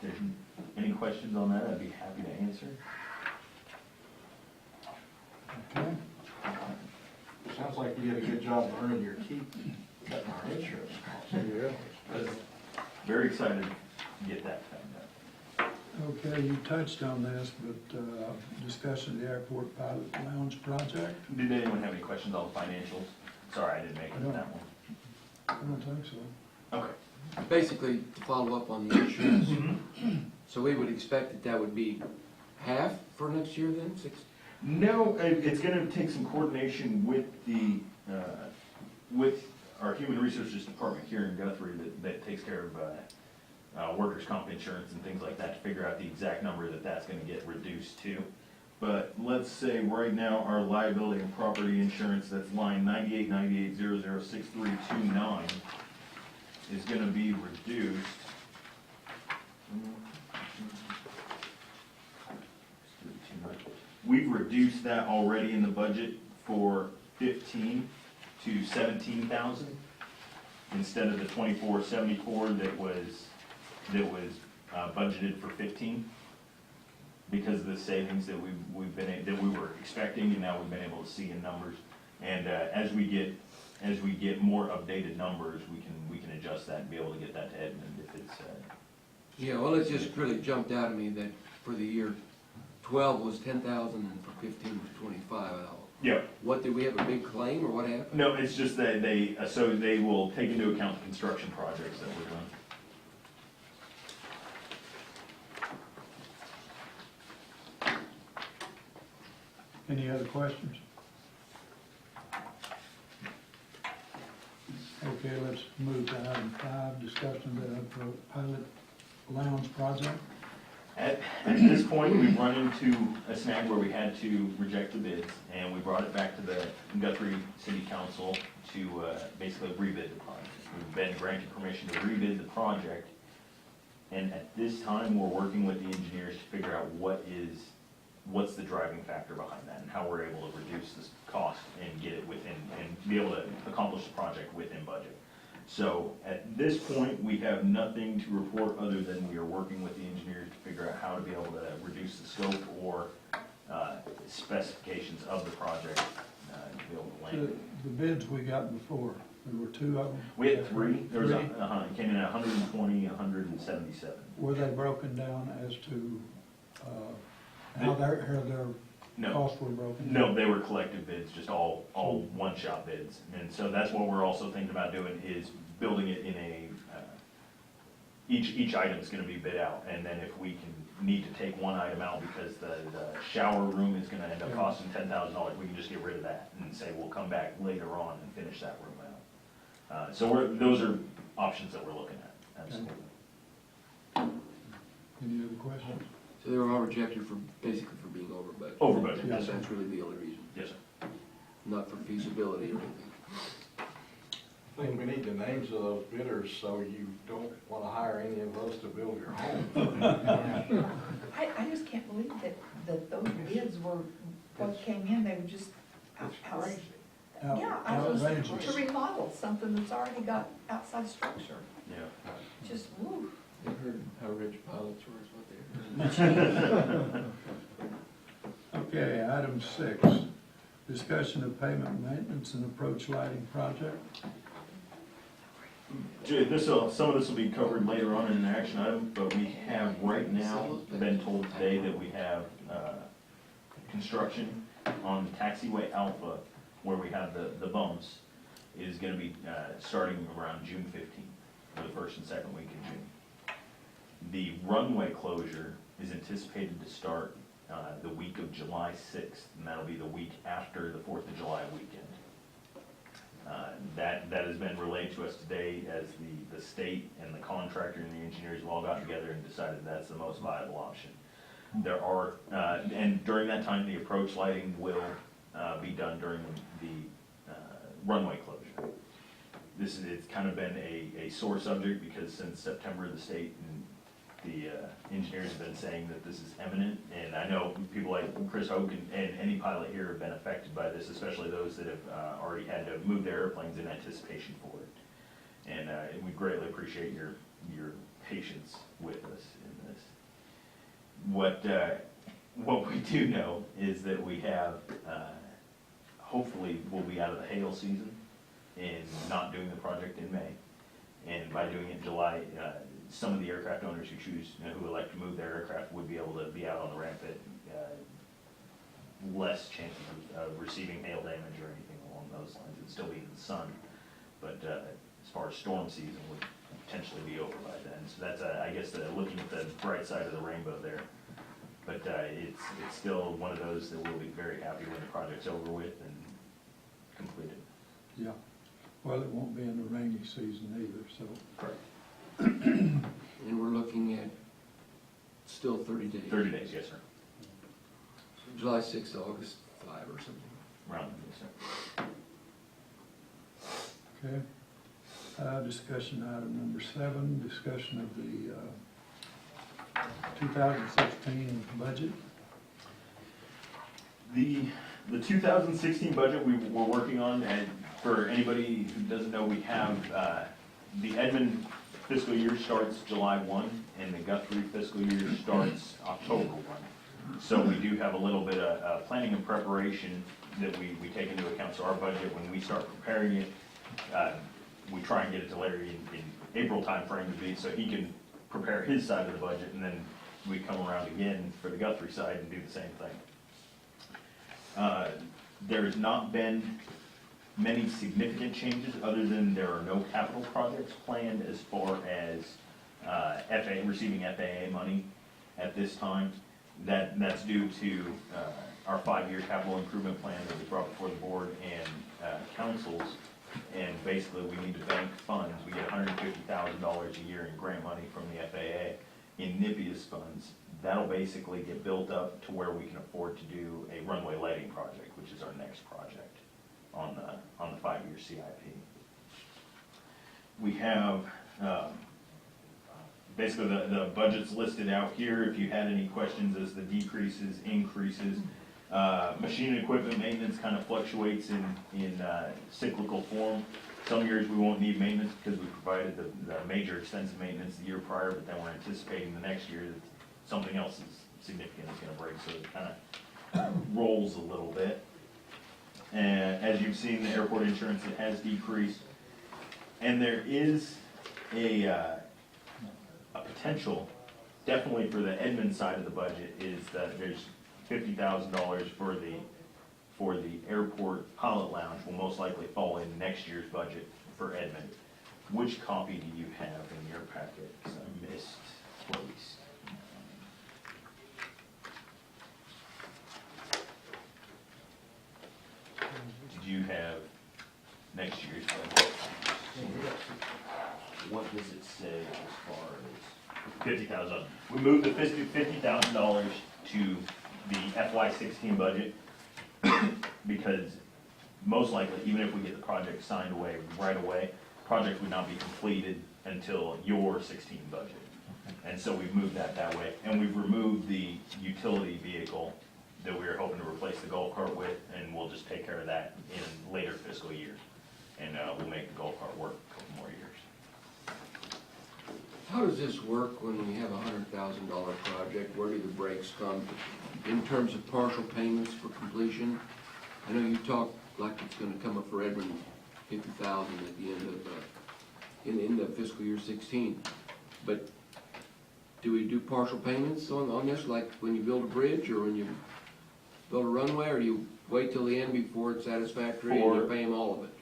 there's any questions on that, I'd be happy to answer. Okay. Sounds like you did a good job of earning your keep, cutting our insurance costs. Yeah. Very excited to get that done. Okay, you touched on this, but discussion of the airport pilot lounge project? Did anyone have any questions on the financials? Sorry, I didn't make it to that one. I don't think so. Okay. Basically, to follow up on the insurance, so we would expect that would be half for next year then, No, it's gonna take some coordination with the, with our human resources department here in Guthrie that takes care of, workers' comp insurance and things like that to figure out the exact number that's gonna get reduced to. But let's say right now, our liability and property insurance, that's line 9898006329, is gonna be reduced. We've reduced that already in the budget for 15 to 17,000 instead of the 2474 that was budgeted for 15, because of the savings that we were expecting, and now we've been able to see in numbers. And as we get more updated numbers, we can adjust that and be able to get that to Edmond if it's. yeah, well, it just really jumped out at me that for the year 12 was 10,000 and for 15 was 25. Yeah. What, did we have a big claim or what happened? No, it's just that they will take into account the construction projects that we're doing. Any other questions? Okay, let's move to item 5, discussion of the pilot lounge project. At this point, we've run into a snag where we had to reject the bids, and we brought it back to the Guthrie City Council to basically rebid the project. We've been granted permission to rebid the project, and at this time, we're working with the engineers to figure out what's the driving factor behind that, and how we're able to reduce this cost and get it within, and be able to accomplish the project within budget. So at this point, we have nothing to report other than we are working with the engineers to figure out how to be able to reduce the scope or specifications of the project to be able to land it. The bids we got before, there were 2 of them? We had 3. There was Three. it came in at 120, 177. Were they broken down as to how their No. costs were broken down? No, they were collective bids, just all one-shot bids. And so that's what we're also thinking about doing, is building it in a, each item is gonna be bid out. And then if we need to take one item out because the shower room is gonna end up costing $10,000, we can just get rid of that and say, we'll come back later on and finish that room out. So those are options that we're looking at, absolutely. Any other questions? So they were all rejected for, basically for being over budget? Over budget, yes, sir. That's really the only reason, Yes, sir. not for feasibility or anything. I think we need the names of those bidders so you don't want to hire any of those to build your home. I just can't believe that those bids were, what came in, they were just. It's crazy. Yeah, I was Outrageous. to remodel something that's already got outside structure, Yeah. just, woo. They heard how rich pilots were, is what they heard. Okay, item 6, discussion of payment maintenance and approach lighting project. Some of this will be covered later on in an action item, but we have right now been told today that we have construction on Taxiway Alpha, where we have the bumps, is gonna be starting around June 15th, for the first and second week in June. The runway closure is anticipated to start the week of July 6th, and that'll be the week after the 4th of July weekend. That has been relayed to us today as the state and the contractor and the engineers have all gotten together and decided that's the most viable option. There are, and during that time, the approach lighting will be done during the runway closure. It's kind of been a sore subject because since September, the state and the engineers have been saying that this is imminent, and I know people like Chris Hogan and any pilot here have been affected by this, especially those that have already had to move their airplanes in anticipation for it. And we greatly appreciate your your patience with us in this. What we do know is that we have, hopefully we'll be out of the hail season and not doing the project in May. And by doing it in July, some of the aircraft owners who choose, who elect to move their aircraft would be able to be out on the ramp at less chances of receiving hail damage or anything along those lines. It'd still be in the sun, but as far as storm season would potentially be over by then. So that's, I guess, looking at the bright side of the rainbow there. But it's still one of those that we'll be very happy when the project's over with and completed. Yeah, well, it won't be in the rainy season either, so. Correct. And we're looking at still 30 days. 30 days, yes, sir. July 6th, August 5 or something. Around, yes, sir. Okay. Discussion item number 7, discussion of the 2016 budget. The 2016 budget we're working on, and for anybody who doesn't know, we have, the Edmond fiscal year starts July 1, and the Guthrie fiscal year starts October 1. So we do have a little bit of planning and preparation that we take into account. So our budget, when we start preparing it, we try and get it to Larry in April timeframe to be, so he can prepare his side of the budget, and then we come around again for the Guthrie side and do the same thing. There has not been many significant changes, other than there are no capital projects planned as far as receiving FAA money at this time. That's due to our 5-year capital improvement plan that was brought before the board and councils. And basically, we need to bank funds. We get $150,000 a year in grant money from the FAA in NIPIAS funds. That'll basically get built up to where we can afford to do a runway lighting project, which is our next project on the 5-year CIP. We have basically the budget's listed out here. If you had any questions as the decreases, increases, machine and equipment maintenance kind of fluctuates in cyclical form. Some years we won't need maintenance because we provided the major extensive maintenance the year prior, but then we're anticipating the next year that something else is significant is going to break, so it kind of rolls a little bit. And as you've seen, the airport insurance, it has decreased, and there is a potential, definitely for the Edmond side of the budget, is that there's $50,000 for the airport pilot lounge will most likely fall in next year's budget for Edmond. Which copy do you have in your packet? 'Cause I missed place. Did you have next year's budget? What does it say as far as $50,000? We moved the $50,000 to the FY16 budget because most likely, even if we get the project signed away right away, project would not be completed until your 16 budget. And so we've moved that way, and we've removed the utility vehicle that we were hoping to replace the golf cart with, and we'll just take care of that in later fiscal years. And we'll make the golf cart work a couple more years. How does this work when we have a $100,000 project? Where do the breaks come in terms of partial payments for completion? I know you talk like it's gonna come up for Edmond, 50,000 at the end of, in the fiscal year 16. But do we do partial payments on this, like when you build a bridge or when you build a runway, or do you wait till the end before it's satisfactory and you pay them all of it?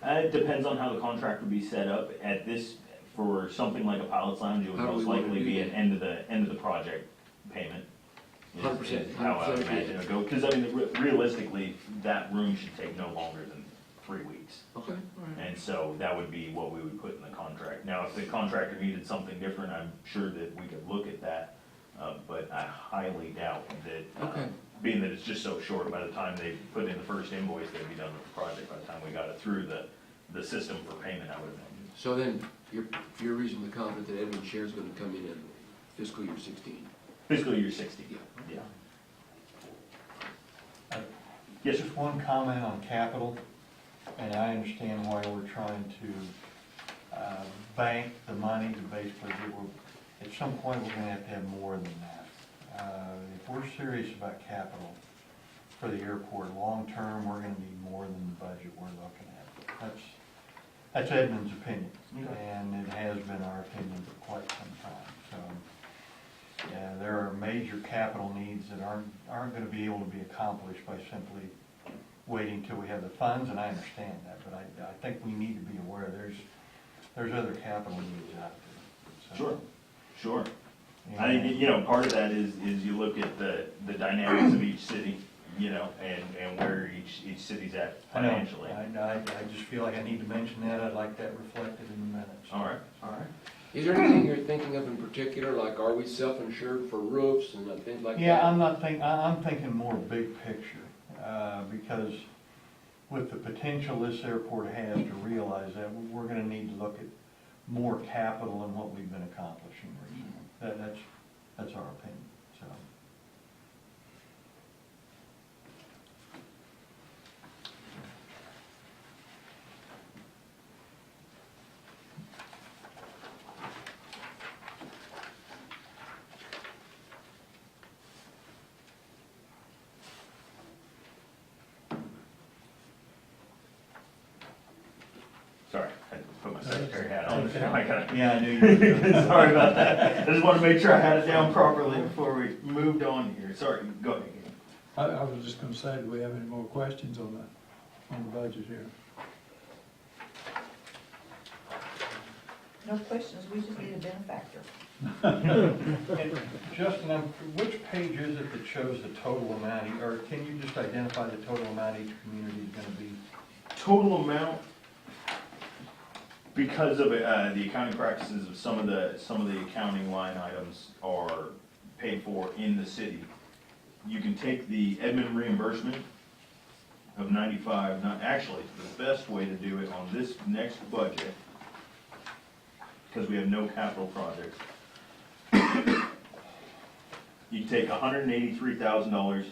It depends on how the contract would be set up. At this, for something like a pilot's lounge, it would How do we most wanna likely do be that? an end of the project payment. is 100%, How I would 100%. imagine it would go, because I mean, realistically, that room should take no longer than 3 weeks. Okay, all right. And so that would be what we would put in the contract. Now, if the contractor needed something different, I'm sure that we could look at that, but I highly doubt that, Okay. being that it's just so short, by the time they put in the first invoice, they'd be done with the project by the time we got it through the system for payment, I would imagine. So then, you're reasonably confident that Edmond's share is gonna come in fiscal year 16? Fiscal year 60. Yeah. Yeah. Yes, just one comment on capital, and I understand why we're trying to bank the money to basically get, at some point, we're gonna have more than that. If we're serious about capital for the airport, long-term, we're gonna need more than the budget we're looking at. That's Edmond's opinion, and it has been our opinion for quite some time, so. Yeah, there are major capital needs that aren't gonna be able to be accomplished by simply waiting till we have the funds, and I understand that, but I think we need to be aware there's other capital needs out there. So, Sure. and- I think, you know, part of that is you look at the dynamics of each city, you know, and where each city's at I know. financially. I just feel like I need to mention that. I'd like that reflected in the minutes. All right. Is there anything you're thinking of in particular, like are we self-insured for roofs and things like that? Yeah, I'm thinking more big picture, because with the potential this airport has to realize that, we're gonna need to look at more capital than what we've been accomplishing recently. That's our opinion, so. Sorry, I had to put my secretary hat on. Now I gotta- Yeah, I knew you were gonna. Sorry about that. I just wanted to make sure I had it down properly before we moved on here. Sorry, go ahead. I was just gonna say, do we have any more questions on the budget here? No questions, we just need a benefactor. And Justin, which page is it that shows the total amount, or can you just identify the total amount each community is gonna be? Total amount, because of the accounting practices of some of the accounting line items are paid for in the city. You can take the Edmond reimbursement of 95, actually, the best way to do it on this next budget, because we have no capital projects. You can take $183,000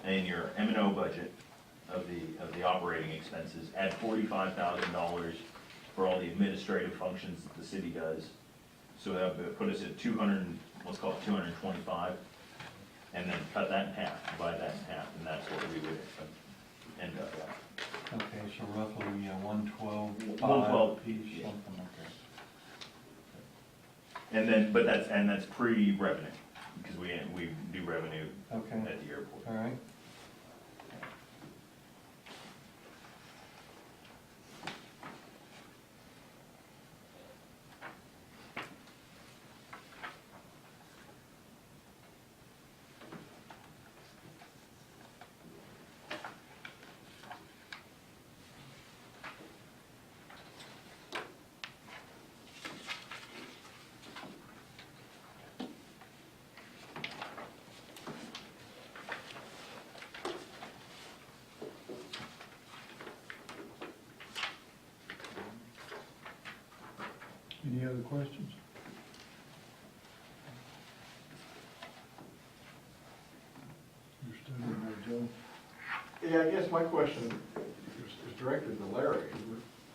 in your M&O budget of the operating expenses, add $45,000 for all the administrative functions that the city does. So that would put us at 200, let's call it 225, and then cut that in half, divide that in half, and that's what we would end up at. Okay, so roughly, 112, 112, piece, yeah. something like that. And then, but that's pre-revenue, because we do revenue Okay, at the airport. all right. Any other questions? You're standing there, Joe. Yeah, I guess my question is directed to Larry.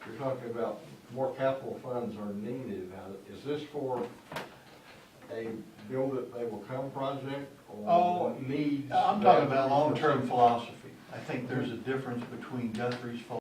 You're talking about more capital funds are needed. Now, is this for a build it, they will come project or needs? I'm talking about long-term philosophy. I think there's a difference between Guthrie's philosophy